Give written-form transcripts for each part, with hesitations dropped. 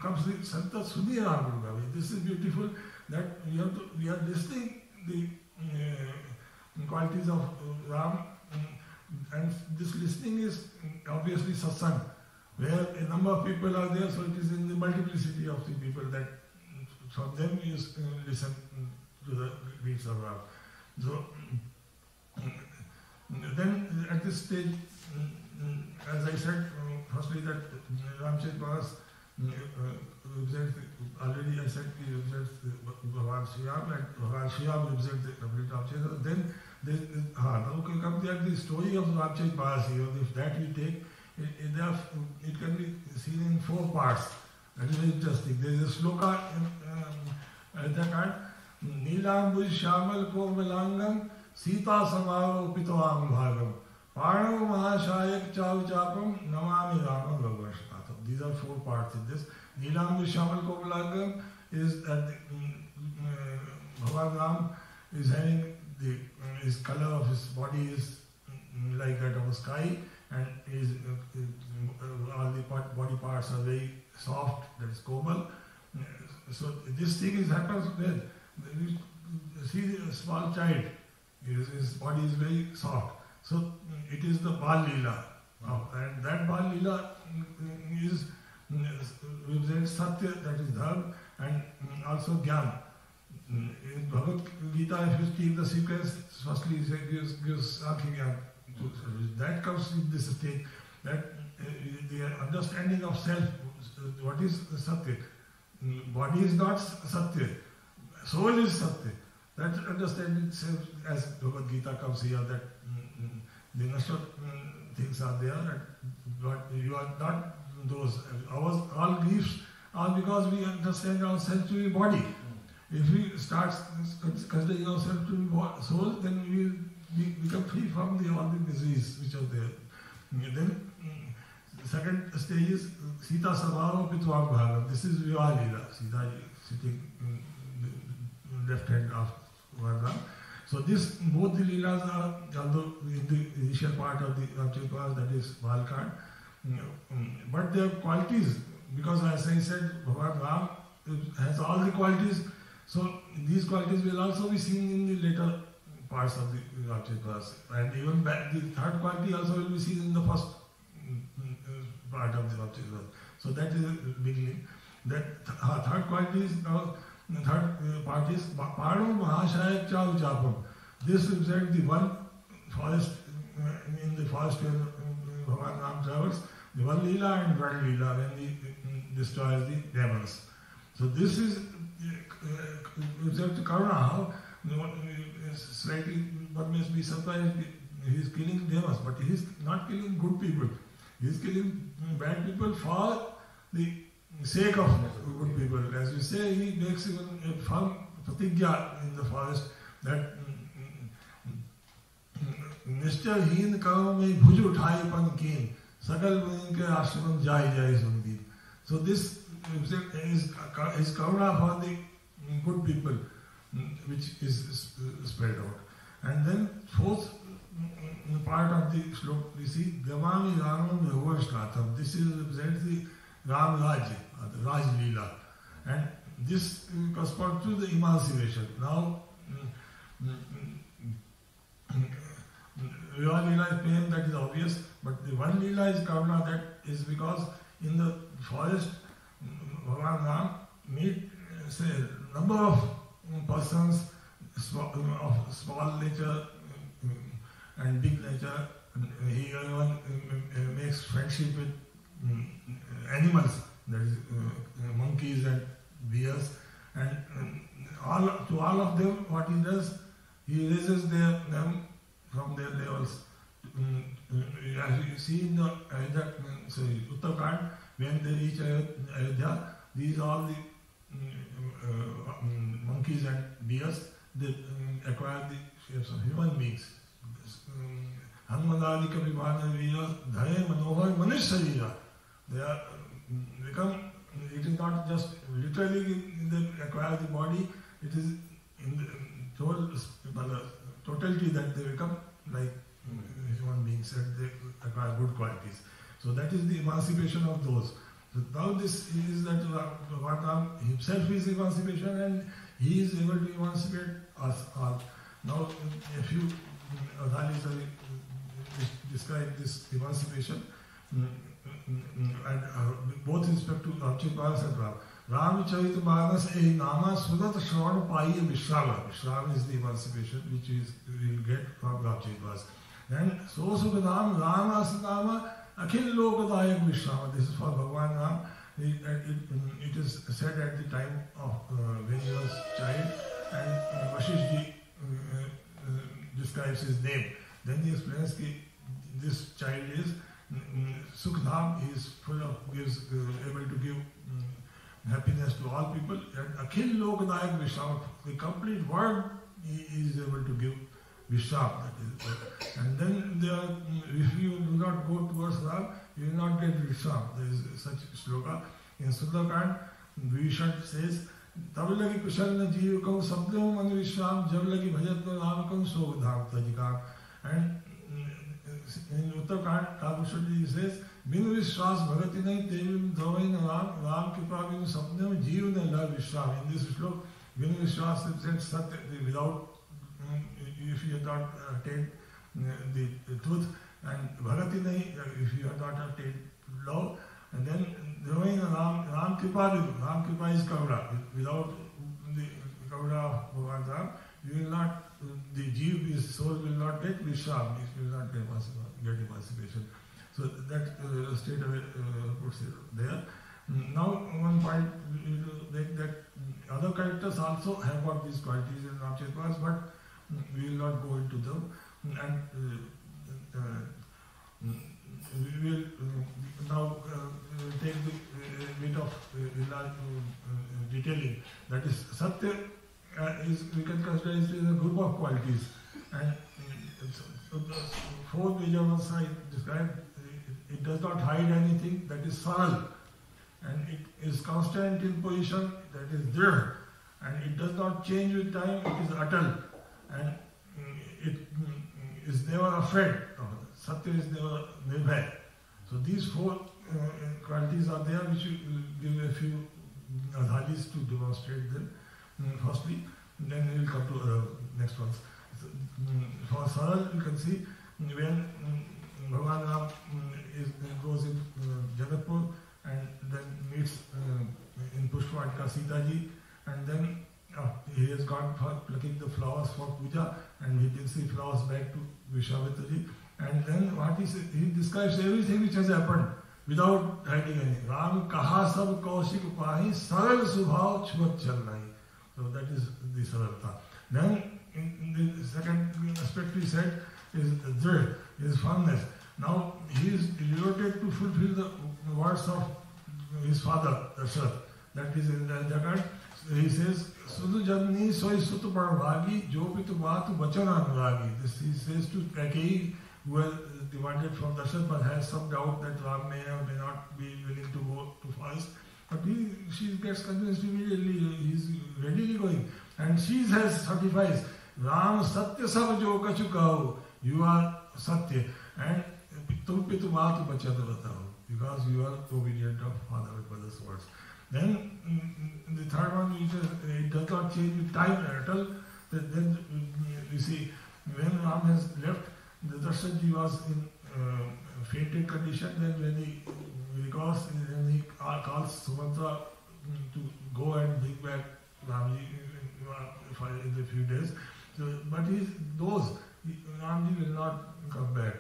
comes the Santa Sudhiragurgavi. This is beautiful that we are listening the qualities of Ram, and this listening is obviously satsang, where a number of people are there, so it is in the multiplicity of the people that from them you listen to the deeds of Ram. So then at this stage, as I said, firstly that Ramacharitmanas represents, already I said he represents Bhagavan Sri Ram, and Bhagavan Sri Ram represents the complete Ramacharitmanas. Then now we come to the story of Ramacharitmanas here. If that we take, it can be seen in 4 parts. That is very interesting. There is a sloka at the card. Nilambuj Shamal Komalangam Sita Samaro Pitoam Bhagam Parno Mahashayak Chav Chapam Namami Rama Bhagavashnatham. These are 4 parts in this. Nilambuj Shamal Komalangam is that Bhagavan Ram is having his color of his body is like that of a sky, and all the body parts are very soft, that is komal. So this thing happens when you see a small child, his body is very soft. So it is the Bal Leela, and that Bal Leela represents Satya, that is Dharma, and also Gyan. In Bhagavad Gita, if you keep the sequence, firstly it gives Sankhya. That comes in this stage, that the understanding of self, what is Satya? Body is not Satya, soul is Satya. That understanding itself, as Bhagavad Gita comes here, that the nashwar things are there, but you are not those. All griefs are because we understand ourselves to be body. If we start considering ourselves to be soul, then we become free from all the miseries which are there. Then the second stage is Sita Samaro Pitvam Bhagam. This is Vivaha Leela. Sita sitting in the left hand of Bhagavan. So this, both the Leelas are, although in the initial part of the Ramacharitmanas, that is Balkand, but their qualities, because as I said, Bhagavan Ram has all the qualities. So these qualities will also be seen in the later parts of the Ramacharitmanas, and even the third quality also will be seen in the first part of the Ramacharitmanas. So that is the beginning. That third quality is now, the third part is Parno Mahashaya Chav Chapam. This represents the one forest, in the forest where Bhagavan Ram travels, the one Leela and one Leela when he destroys the demons. So this is represents Karuna, how slightly one may be surprised, he is killing demons, but he is not killing good people. He is killing bad people for the sake of good people. As you say, he makes even a firm pratigya in the forest that Nishchar-heen karma mein bhuj uthai pan keen sakal munin ke ashram jai jai sundin. So this is karuna for the good people, which is spread out. And then fourth part of the slok, we see Gamami Ramam Bhagavashnatham. This represents the Ram Raj, the Raj Leela. And this corresponds to the emancipation. Now, Vivaha Leela is Prem, that is obvious, but the one Leela is Karuna, that is because in the forest, Bhagavan Ram meet a number of persons of small nature and big nature. He even makes friendship with animals, that is monkeys and bears, and to all of them what he does, he raises them from their levels. As you see in the Uttarakhand, when they reach Ayodhya, these are all the monkeys and bears, they acquire the shapes of human beings. Hanmadadika Vibhana Vira Dhare Manohar Manush. They are become, it is not just literally they acquire the body, it is in the totality that they become like human beings and they acquire good qualities. So that is the emancipation of those. So now this is that what Ram himself is emancipation, and he is able to emancipate us all. Now a few Adhalis describe this emancipation, and both with respect to Ramacharitmanas and Ram. Ramacharitmanas a nama sudat shravan paiye vishrama. Vishrama is the emancipation which we will get from Ramacharitmanas. And so Sukadam Rama's nama akhil lokadayak vishrama. This is for Bhagavan Ram. It is said at the time of when he was child, and Vashishji describes his name. Then he explains that this child is Sukhdam, he is full of, able to give happiness to all people. And Akhil Lokadayak Vishram, the complete world he is able to give Vishram. And then if you do not go towards Ram, you will not get Vishram. There is such shloka. In Sundarkand, Vishan says, तब लगी प्रसन्न जीव को शब्दों मन विश्राम जब लगी भजत नाम को सोग धाम तजिकाम. And in Uttarkand, Kapushadi says, बिन विश्वास भगति नहीं तेविम धवई न राम कृपा बिन शब्दों जीव न लग विश्राम. In this slok, बिन विश्वास represents Satya, without, if you have not attained the truth, and bhagati nahi, if you have not attained love, and then Ram Kripa is Karuna. Without the Karuna of Bhagavan Ram, you will not, the Jeev, his soul will not get Vishram, it will not get emancipation. So that straight away puts it there. Now one point, that other characters also have got these qualities in Ramacharitmanas, but we will not go into them. And we will now take the bit of detailing. That is, Satya is, we can consider it as a group of qualities. And the four major ones I described, it does not hide anything, that is saral. And it is constant in position, that is dhr. And it does not change with time, it is atal. And it is never afraid. Satya is never nirbhay. So these four qualities are there, which will give a few adhalis to demonstrate them. Firstly, then we will come to next ones. For saral, you can see when Bhagavan Ram goes in Jagatpur and then meets in Pushpatka Sita ji, and then he has gone for plucking the flowers for puja, and he gives the flowers back to Vishwamitra ji. And then what he describes everything which has happened without hiding anything. Ram kaha sab kaushik pahi saral subhav chhuat chal nahi. So that is the saralta. Then in the second aspect we said is dhr, is firmness. Now he is devoted to fulfill the words of his father, Dasharatha. That is in the Jagat. He says, Sudhu Janni Soi Sutu Parvagi Jopitu Matu Bachana Anuragi. This he says to Kaikeyi, who has demanded from Dasharatha but has some doubt that Ram may or may not be willing to go to forest. But she gets convinced immediately, he is readily going. And she says, certifies, Ram Satya Sab Jo Kachu Kaho, you are Satya. And Tum Pitu Matu Bachana Batao, because you are obedient of father and mother's words. Then the third one, it does not change with time at all. Then you see, when Ram has left, the Darshanji was in fainted condition. Then when he recalls, then he calls Sumatra to go and bring back Ramji in a few days. So, but he knows Ramji will not come back.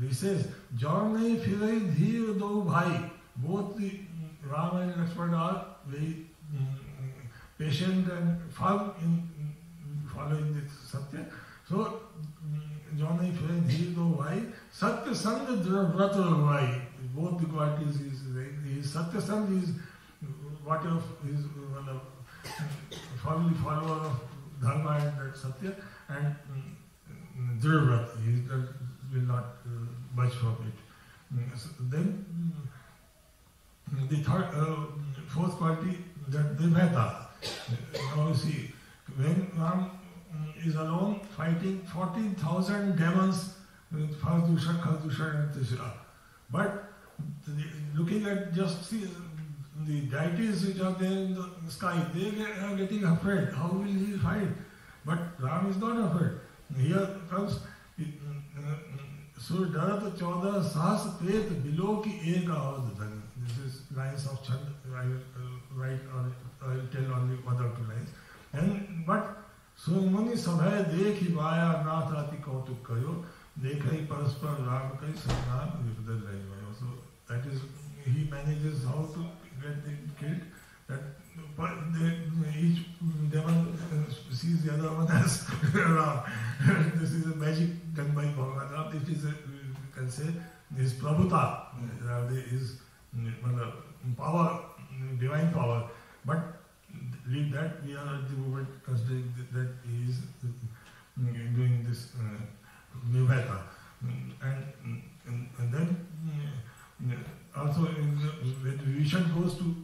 He says, Jarnai Firai Dhir Do Bhai. Both the Ram and Lakshmana are very patient and firm in following the Satya. So, Jarnai Firai Dhir Do Bhai. Satya Sangha Vrata Bhai. Both the qualities he is Satya Sangha is what of his firmly follower of Dharma and Satya, and Dhirvrat, he will not budge from it. So then the fourth quality, that Devata. Now you see, when Ram is alone fighting 14,000 demons with Phasdushan, Khasdushan and Tishra. But looking at just see the deities which are there in the sky, they are getting afraid. How will he fight? But Ram is not afraid. Here comes Sur Darat Chauda Sahas Pret Bilo ki Ek Aavad Dhan. This is lines of Chand. I will write on, I will tell only one or two lines. But Sumani Sabhay Dekhi Vaya Nath Ati Kautuk Kayo Dekhi Paraspar Ram Kai Sanam Vipdal Raivayo. So that is, he manages how to get them killed. That each demon sees the other one as Ram. This is a magic done by Bhagavan Ram. It is, you can say, his Prabhuta, his power, divine power. But leave that, we are at the moment considering that he is doing this Nivata. And then also when Vishan goes to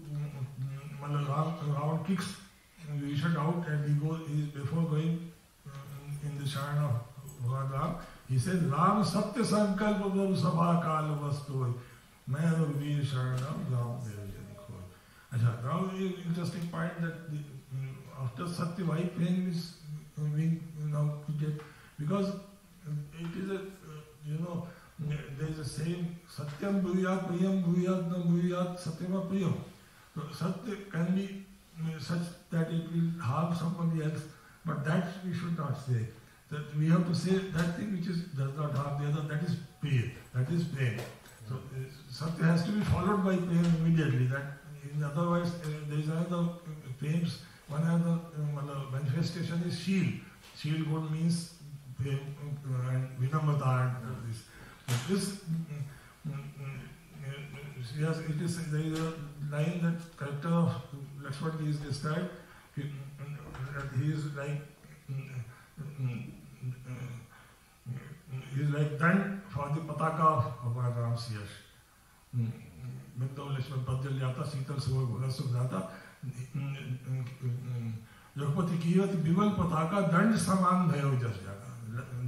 Ram kicks Vishan out, and he goes, before going in the Sharan of Bhagavan Ram, he says, Ram Satya Sankalpa Prabhu Sabha Kala Vastoy Mayan Veer Sharanam Ram Devajani Khoi. Now interesting point that after Satya, why Prem is being now get, because it is a, there is a saying, Satyam Bhuyat Priyam Bhuyat Na Bhuyat Satyama Priyam. So Satya can be such that it will harm somebody else, but that we should not say. That we have to say that thing which does not harm the other, that is Priya, that is Prem. So Satya has to be followed by Prem immediately. That otherwise there is another Prems, one other manifestation is Sheel. Sheel good means Prem and Vinamata and this. But this, yes, it is, there is a line that character of Lakshmana is described. He is like done for the pataka of Bhagavan Ram's yash. Bindav Lakshman Padjal Jata, Sital Suvak Bhagasuk Jata, Lakpati Kiyat Bimal Pataka, Dand Saman Bhayo Jas Jata.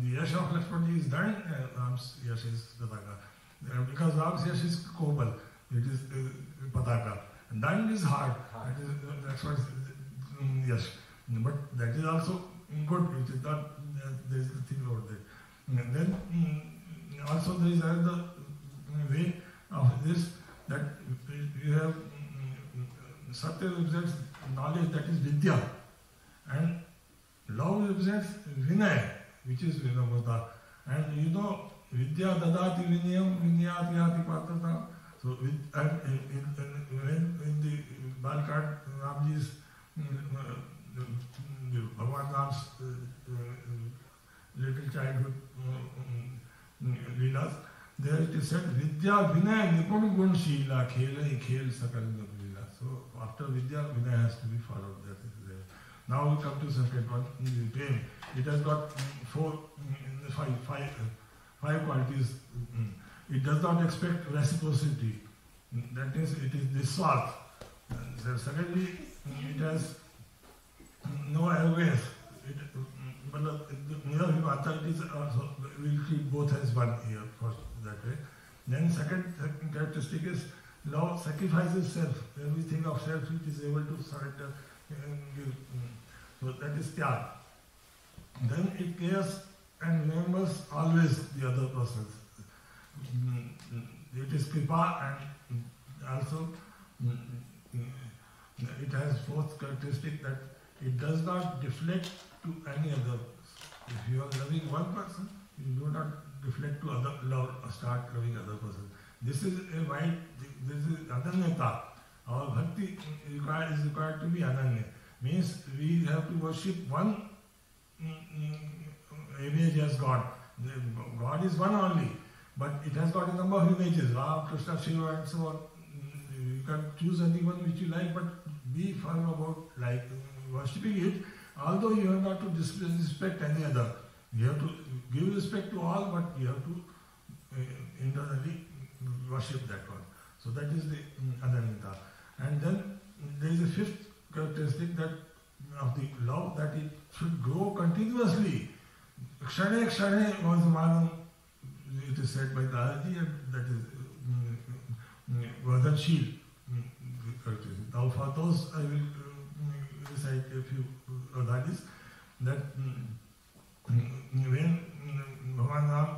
The yash of Lakshman is done, Ram's yash is pataka. Because Ram's yash is Kobal, it is pataka. Dand is hard, that's what yash. But that is also good, it is not, there is nothing about that. And then also there is another way of this, that you have Satya represents knowledge, that is Vidya, and love represents Vinay, which is Vinamata. And Vidya Dadati Vinyam Vinyati Yati Patata. So when in the Balkand, Ramji's Bhagavan Ram's little childhood Leelas, there it is said, Vidya Vinay Nipun Gun Sheela Khela Hi Khel Sakal Leela. So after Vidya, Vinay has to be followed. That is there. Now we come to second one, Prem. It has got five qualities. It does not expect reciprocity. That is, it is Niswart. Secondly, it has no arrogance. It is also, we'll treat both as one here, first that way. Then second characteristic is love sacrifices self. Everything of self it is able to surrender and give. So that is Tyag. Then it cares and remembers always the other persons. It is Kripa, and also it has fourth characteristic that it does not deflect to any other. If you are loving one person, you do not deflect to other love or start loving other person. This is a right, this is Ananyata. Our bhakti is required to be Ananya. Means we have to worship one image as God. God is one only, but it has got a number of images, Ram, Krishna, Shiva and so on. You can choose anyone which you like, but be firm about worshipping it, although you have not to disrespect any other. You have to give respect to all, but you have to internally worship that one. So that is the Ananyata. And then there is a fifth characteristic that of the love, that it should grow continuously. Kshane Kshane Vazmanam, it is said by the IIT, and that is Vardhansheel. Now for those I will recite a few adhadis that when Bhagavan Ram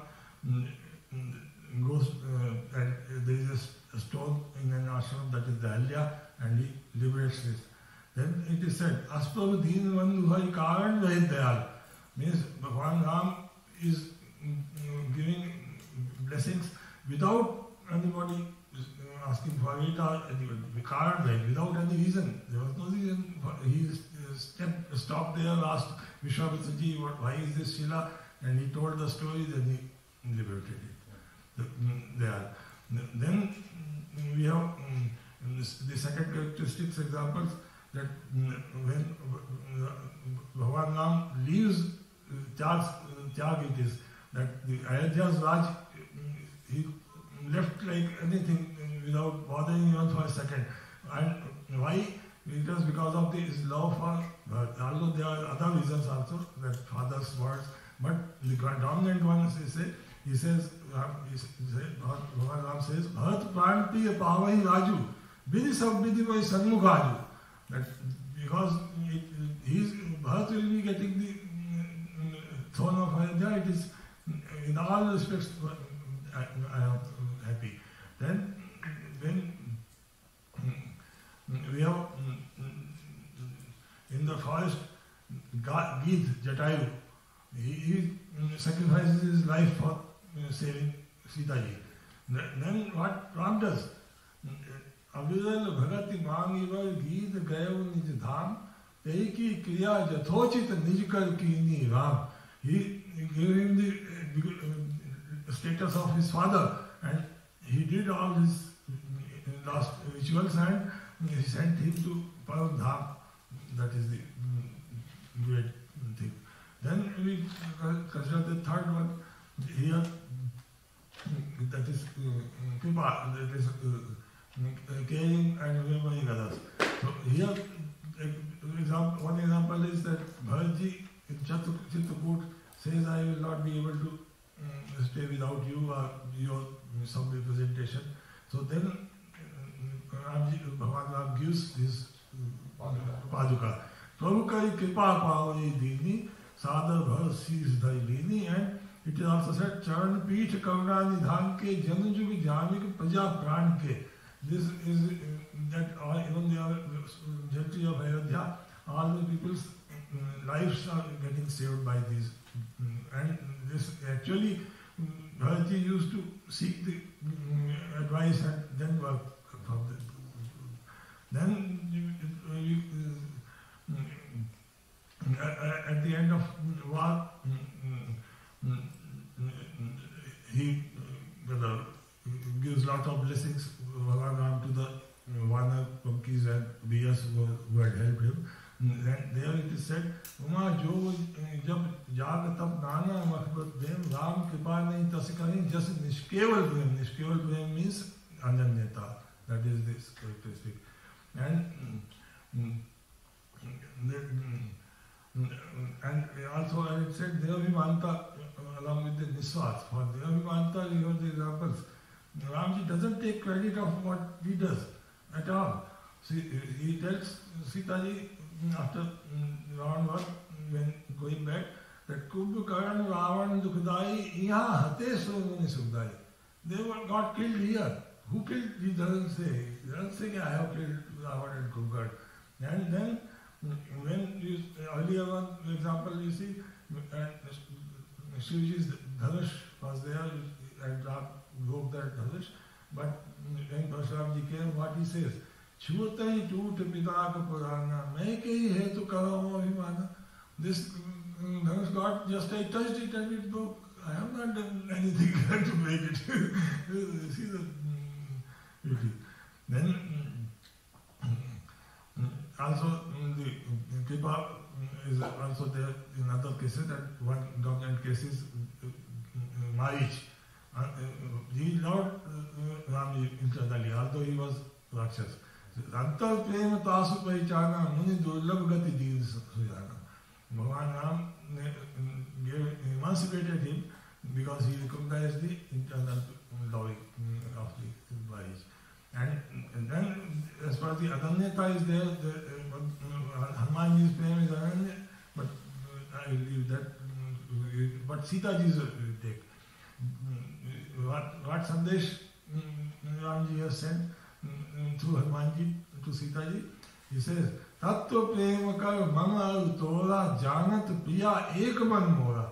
goes and there is a stone in an ashram that is the Alya and he liberates this. Then it is said, Asprabhu Deen Bandhu Bhai Karan Vahe Dayal, means Bhagavan Ram is giving blessings without anybody asking for it or anybody. Karan Vahe, without any reason. There was no reason. He stopped there, asked Vishwamitra ji, why is this Shila? And he told the story, then he liberated it. Then we have the second characteristics examples that when Bhagavan Ram leaves Tyag, it is that the Ayodhya's Raj, he left like anything without bothering even for a second. And why? It was because of his love for, although there are other reasons also, that father's words, but the dominant one is he says, Bhagavan Ram says, Bharat Pranti Pavai Raju, Bidi Sabdidi Vai Sanmukhaju. That because Bharat will be getting the throne of Ayodhya, it is in all respects I am happy. Then when we have in the forest Geet Jatayu, he sacrifices his life for saving Sita ji. Then what Ram does? Avidal Bhagati Mangivar Geet Gayo Nij Dham Teiki Kriya Jathochit Nijkar Kini Ram. He gave him the status of his father and he did all his last rituals and he sent him to Param Dham. That is the great thing. Then we consider the third one here, that is Kripa, that is caring and remembering others. So here, one example is that Bharatji in Chitrakoot says, I will not be able to stay without you or your some representation. So then Bhagavan Ram gives his Paduka. Prabhu kai kripa pavai dini, sadar bhar sees thy lini, and it is also said, Charan Peeth Karuna Nidhan ke Janujug Jamik Praja Pran ke. This is that even the gentry of Ayodhya, all the people's lives are getting saved by these. And this actually, Bharatji used to seek the advice and then work from the. Then at the end of war, he gives lot of blessings to the Vana, Pankis and Biyas who had helped him. And there it is said, Uma jo jab jag tab nana makbat dem Ram kripa nahi tasikani just nishkeval prem. Nishkeval prem means ananyata. That is this characteristic. And also as it said, Devabhimanta along with the Niswas. For Devabhimanta you have the examples. Ramji doesn't take credit of what he does at all. See, he tells Sita ji after round one, when going back, that Kumbhakaran Ravan Dukhdai Iha Hate Sovani Sukhdai. They were got killed here. Who killed? He doesn't say. He doesn't say I have killed Ravan and Kumbhakaran. And then when you, earlier one example you see, Shivji's Dhanush was there and Ram broke that Dhanush. But when Parashuramji came, what he says? Chutai toot pita ka purana, make a hetu karamo himana. This Dhanush got just I touched it and it broke. I have not done anything to make it. See the beauty. Then also the Kripa is also there in other cases, that one dominant case is Marich. He loved Ram internally, although he was Rakshas. Antar Prem Tasu Paichana Muni Durlabh Gati Deen Sujana. Bhagavan Ram emancipated him because he recognized the internal loving of the Marich. And And then, as far as the Adanyata is there, Hanumanji's Prem is Ananya, but I will leave that. But Sitaji's take. What Sandesh Ramji has sent through Hanumanji to Sitaji? He says, Tattva Prem kar mama tora janat priya ekman mora.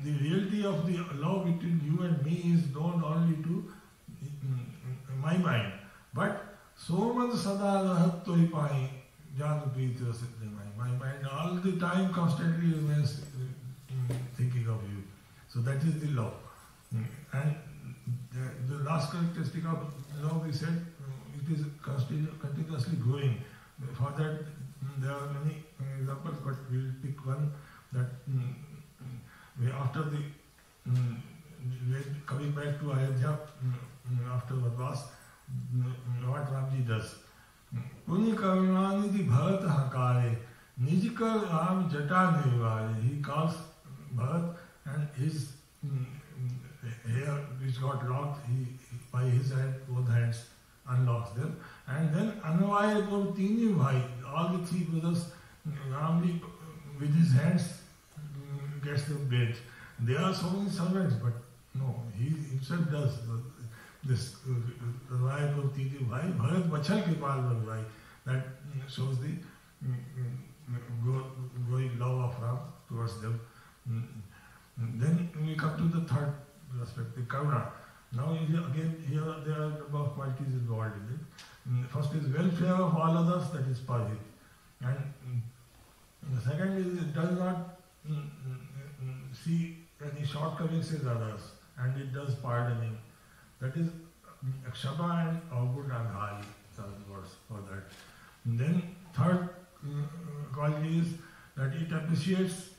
The reality of the love between you and me is known only to my mind. But so much sada rahat toi pai janu preeti rasat my mind all the time constantly remains thinking of you. So that is the love. And the last characteristic of love, we said, it is continuously growing. For that, there are many examples, but we will pick one that after the coming back to Ayodhya after Vadvas, what Ramji does. Puni Karunanidhi Bharat Hakare, Nijikar Ram Jata Nirvare. He calls Bharat and his hair which got locked, he by his hand, both hands unlocks them. And then Anvaya Tini Bhai, all the three brothers, Ramji with his hands gets them bathed. There are so many servants, but no, he himself does this Anvaya Tini Bhai, Bharat Bachal Kipal Bhai. That shows the growing love of Ram towards them. Then we come to the third aspect, the Karuna. Now again, here there are a number of qualities involved in it. First is welfare of all others, that is Pajit. And the second is it does not see any shortcomings in others, and it does pardoning. That is Akshama and Avgunaghai, words for that. And then third quality is that it appreciates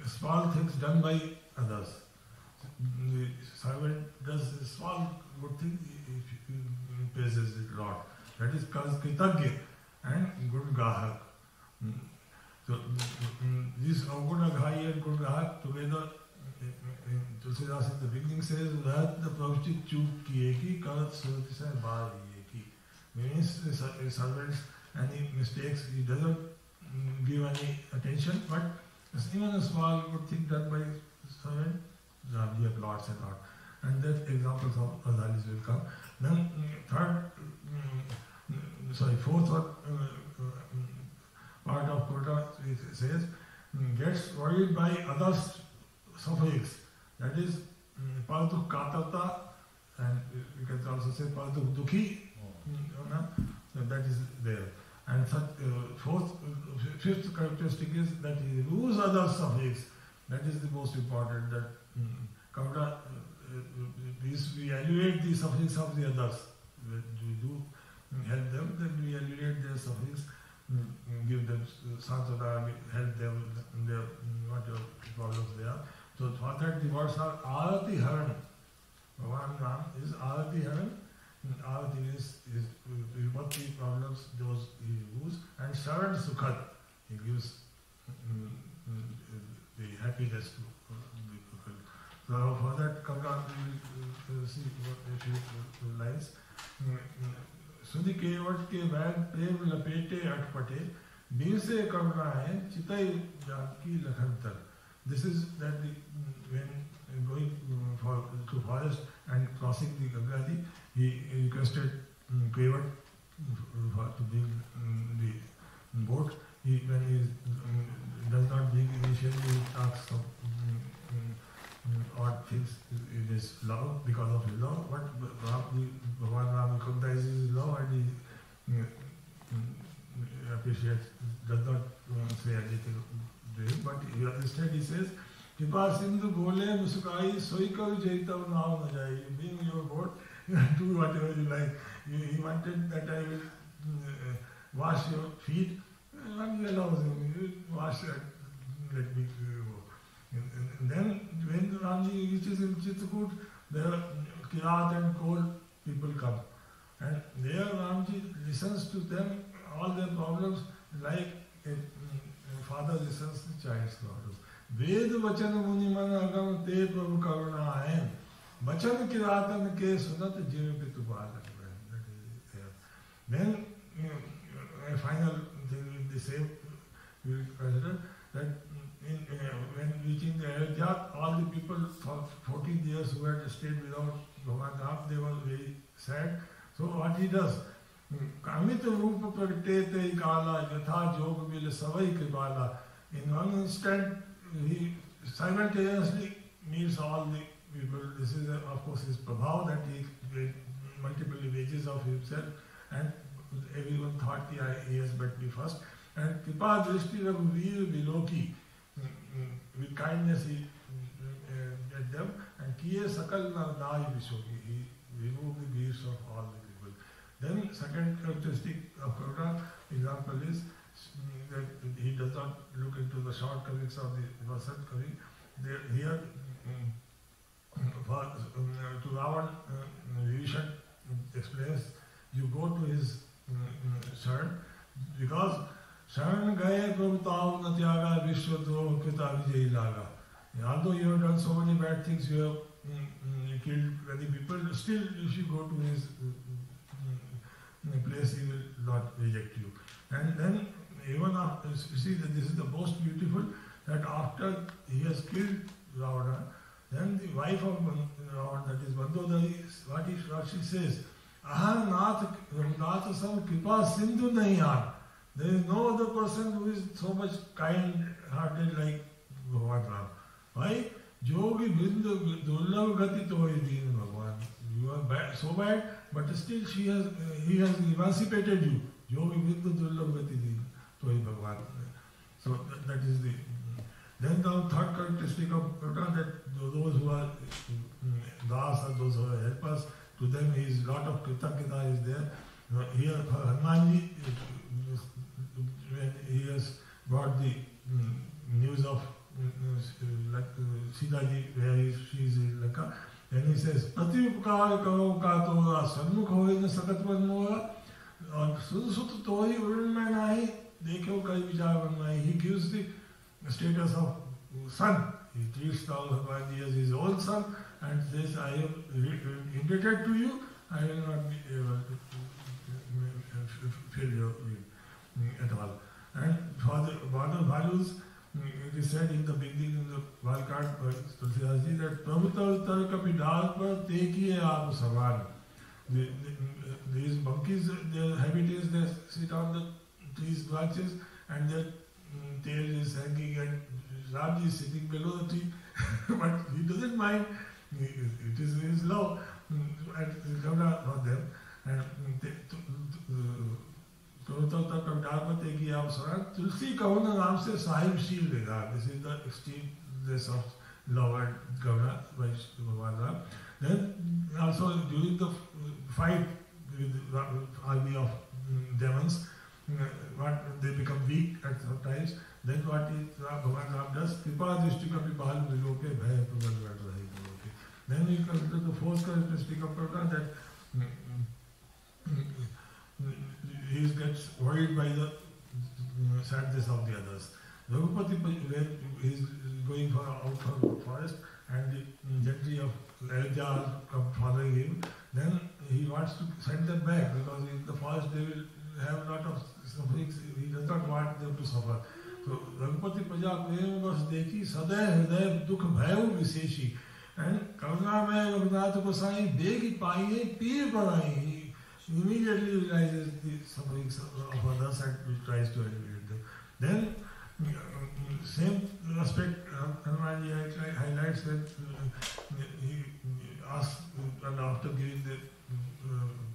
small things done by others. The servant does a small good thing, he praises it a lot. That is called Kritagya and Good Gahak. So this Avgunaghai and Good Gahak together, Tulsidas in the beginning says that the Pravchit Chuk Kiyeki Karat Surati Sai Bhar Yeki. Means the servants, any mistakes, he doesn't give any attention, but even a small good thing done by servant, Ramji applauds and all. And then examples of Azalis will come. Then fourth part of Karuna says, gets worried by others' sufferings. That is Partu Katarta, and you can also say Partu Dukhi. That is there. And fifth characteristic is that he removes others' sufferings. That is the most important. That Karuna, we alleviate the sufferings of the others. When we do help them, then we alleviate their sufferings, give them santvana, help them in their whatever problems they are. So for that the words are Arati Haran. Bhagavan Ram is Arati Haran. Arati is what the problems those he removes, and Sharan Sukhat, he gives the happiness to the people. So for that, Karuna, we will see a few lines. Sudhi kevat ke vaid prem lapete atpate, binse karuna hai chitai janki lakhantar. This is that when going to forest and crossing the Ganga, he requested Kevat to bring the boat. When he does not bring initially, he asks some odd things in his love, because of his love. But Bhagavan Ram recognizes his love and he appreciates, does not say anything to him. But instead he says, Kripa Sindhu Bole Musukai Soikav Jaitav Now Najai. You bring your boat, do whatever you like. He wanted that I will wash your feet. And he allows him, you wash and let me go. And then when Ramji reaches in Chitrakoot, there are Kirat and Kol people come. And there Ramji listens to them, all their problems, like a father listens to the child's problems. Ved Vachan Muni Man Agam Te Prabhu Karuna Ayan. Vachan Kiratan Ke Sunat Jive Pitubala. Then a final thing they say, we will consider that when reaching the Ayodhya, all the people for 14 years who had stayed without Bhagavan Ram, they were very sad. So what he does, Kamit Rupa Pragate Kala Yatha Jog Vil Savai Kripala. In one instant, he simultaneously meets all the people. This is, of course, his prabhav that he gave multiple images of himself, and everyone thought he has met me first. And Kripa Drishti Raghuveer Viloki, with kindness he met them, and Kiye Sakal Nai Vishoki, he removed the griefs of all the people. Then, second characteristic of Karuna example is that he does not look into the shortcomings of the person coming. Here, to Ravan, Vibhishan explains, you go to his Sharan, because Sharan Gaye Prabhutav Natyaga Vishwadroh Krita Vijay Laga. Although you have done so many bad things, you have killed many people, still if you go to his place, he will not reject you. And then, even after, you see that this is the most beautiful, that after he has killed Ravana, then the wife of Ravana, that is Mandodari, what she says, Ahar Nath Sam Kripa Sindhu Nahi Aar. There is no other person who is so much kind-hearted like Bhagavan Ram. Why? Jogi Bindu Dullabh Gati Tohi Deen Bhagavan. You are bad, so bad, but still he has emancipated you. Jogi Bindu Dullabh Gati Deen Tohi Bhagavan. So that is the... Then the third characteristic of Karuna, that those who are das or those who are helpers, to them is lot of kritakita is there. Here Hanumanji, when he has brought the news of Sitaji, where she is in Lanka, and he says, Prati upkar karo ka tora sanmukh hoye na sakatvan moha, aur sudusut tori urun mein nahi, dekho kai vichar van nahi. He gives the status of son. He treats Hanumanji as his own son and says, I am indebted to you, I will not be able to fill your need at all. And for the border values, it is said in the beginning in the Valkart Tulsidaji that Prabhuta Uttar Kapi Dal Par Tekiye Aap Savan. These monkeys, their habit is they sit on the trees branches and their tail is hanging and Ramji is sitting below the tree, but he doesn't mind. It is his love and Karuna for them. And Tulsi Karuna Ram se Sahib Shil Veda. This is the extremeness of love and Karuna by Bhagavan Ram. Then also during the fight with the army of demons, they become weak at some times. Then what Bhagavan Ram does, Kripa Drishti Kapi Bahal Viloke Bhaya Pragal Vadrahi Viloke. Then we come to the fourth characteristic of Karuna, that he gets worried by the sadness of the others. Raghupati, when he is going out from the forest and the gentry of Ayodhya come following him, then he wants to send them back, because in the forest they will have a lot of sufferings. He does not want them to suffer. So Raghupati Praja Prem was Dekhi Sadai Hriday Dukh Bhayu Viseshi. And Karuna mein Raghunath Gosai Degi Paiye Peer Parai. He immediately realizes the sufferings of others and tries to alleviate them. Then, same aspect, Hanumanji highlights that he asks, and after giving the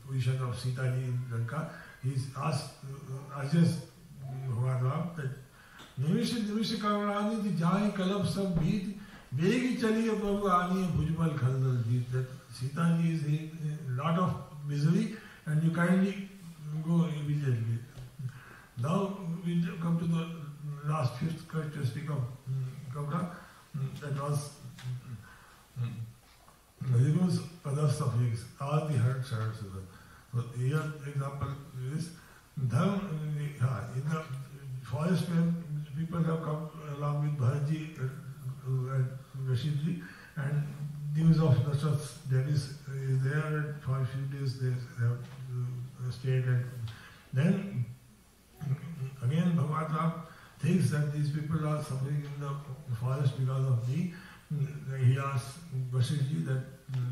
position of Sitaji in Lanka, he asks Ajas Bhagavan Ram that Nimish Karunani the Jai Kalab Sab Beat Begi Chaliya Prabhu Ani Bhujbal Khaldal Jeet, that Sitaji is in a lot of misery and you kindly go immediately. Now we come to the last fifth characteristic of Karuna, that was removes other sufferings, all the hurt shadows. So here example is Dharma, in the forest when people have come along with Bharatji and Rashidji, and news of Dasharat's death is there, and for a few days they have stayed and thinks that these people are suffering in the forest because of me, he asks Vasishji that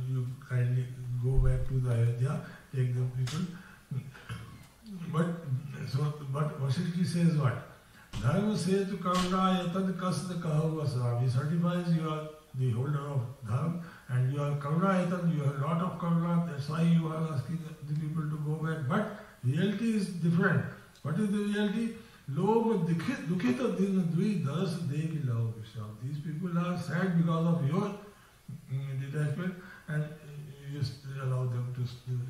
you kindly go back to the Ayodhya, take the people. But Vasishji says what? Dharma says to Karuna yatad kasna kahav vasram. He certifies you are the holder of dharma and you are Karuna yatad, you have a lot of Karuna, that's why you are asking the people to go back. But reality is different. What is the reality? Log dukhita din dvi das devi lao vishram. These people are sad because of your detachment and you just allow them to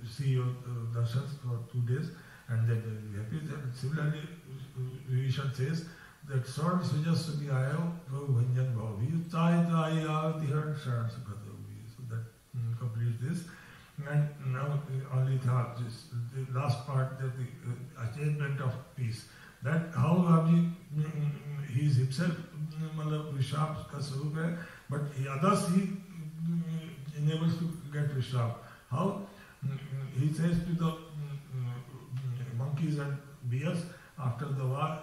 see your darshans for 2 days and then they will be happy. And similarly, Vibhishan says that Swan Sujaswami Ayav Prabhu Bhanjan Bhavi Uttayita Ayavatihan Sharan Sukhadovi. So that completes this. And now only thought, the last part, that the attainment of peace. That how Ramji, he is himself Vishram Kaswarup hai, but others he enables to get Vishram. How? He says to the monkeys and bears after the war,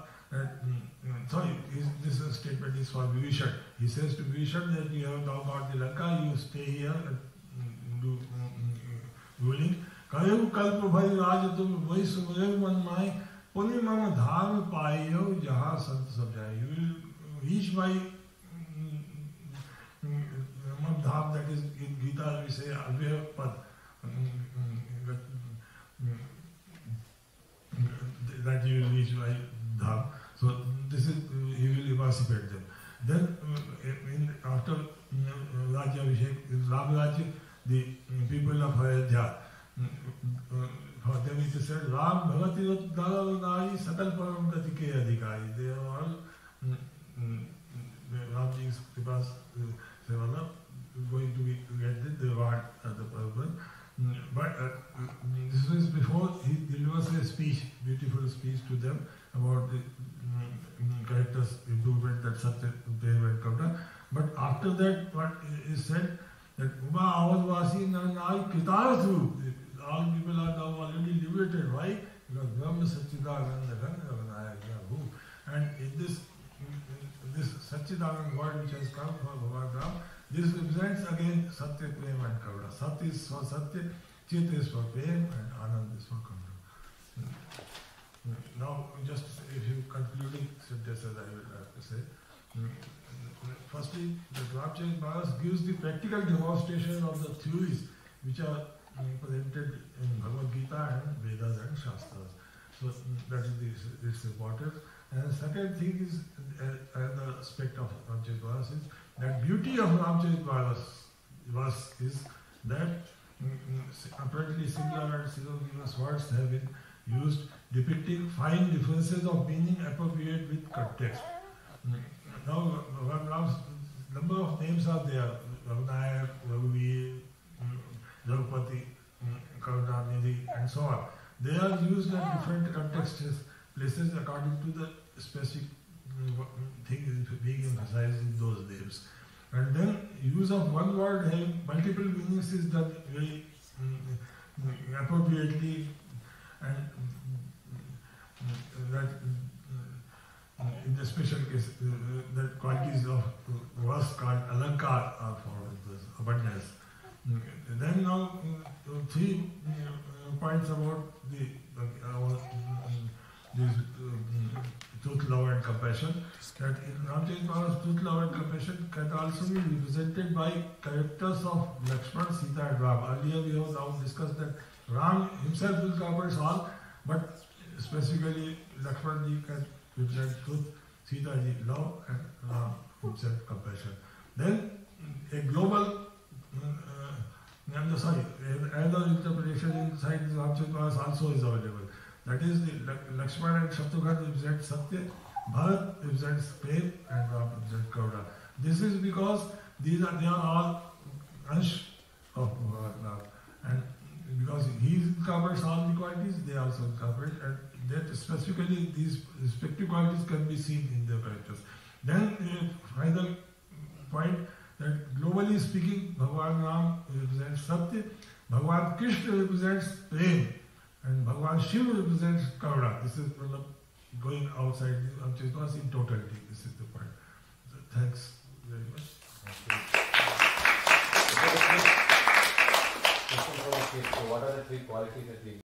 this statement is for Vibhishan. He says to Vibhishan that you have now got the Lanka, you stay here and do ruling. Kayu kalpa bhai raj tum vai suvayo man mai puni mama dharma payo jaha sant sabjai. You will reach my dham, that is in Gita we say Avya Pad. That you will reach my dham. So this is, he will emancipate them. Then after Rajya Abhishek, Ram Rajya, the people of Ayodhya, for them it is said, Ram Bhavati Dalalai Satal Param Gatike Adhikari. They are all Ramji's Kripas Sevala going to get the reward at the Parvan. But this was before he delivers a speech, beautiful speech to them about the character's improvement that Satya, Prem and Karuna. But after that, what is said, that Uma Avadvasi Nanai Kritarthu, all people are now already liberated. Why? Because Brahma Satchidananda Ganaya. And in this Satchidananda word which has come from Bhagavan Ram, this represents again Satya, Prem and Karuna. Satya is for Satya, Chit is for Prem, and Anand is for Karuna. Now, just a few concluding sentences I will have to say. Firstly, the Ramacharitmanas gives the practical demonstration of the theories which are presented in Bhagavad Gita and Vedas and Shastras. So that is its importance. And the second thing is, another aspect of Ramacharitmanas is that beauty of Ramacharitmanas is that apparently similar and synonymous words have been used depicting fine differences of meaning appropriate with context. Now, Ram's number of names are there: Ramayan, Raghuveer, Draupadi, Karunanidhi, and so on. They are used in different contexts, places according to the specific thing being emphasized in those names. And then use of one word having multiple meanings is done very appropriately, and that in the special case, the qualities of verse called alankar are found, this abundance. Then now 3 points about the truth, love and compassion. That in Ramacharitmanas, truth, love and compassion can also be represented by characters of Lakshman, Sita and Ram. Earlier we have now discussed that Ram himself incorporates all, but specifically Lakshman ji can represent truth, Sita ji love, and Ram himself compassion. Then a global another interpretation inside Ramacharitmanas also is available. That is, the Lakshman and Shatrughan represent Satya, Bharat represents Prem, and Ram represents Karuna. This is because they are all ansh of Ram, and because he incorporates all the qualities, they also incorporate, and that specifically these respective qualities can be seen in their characters. Then a final point, that globally speaking, Bhagavan Ram represents Satya, Bhagavan Krishna represents Prem, and Bhagavan Shiva represents Karuna. This is going outside Ramcharitmanas in totality. This is the point. So thanks very much. So what are the three qualities that we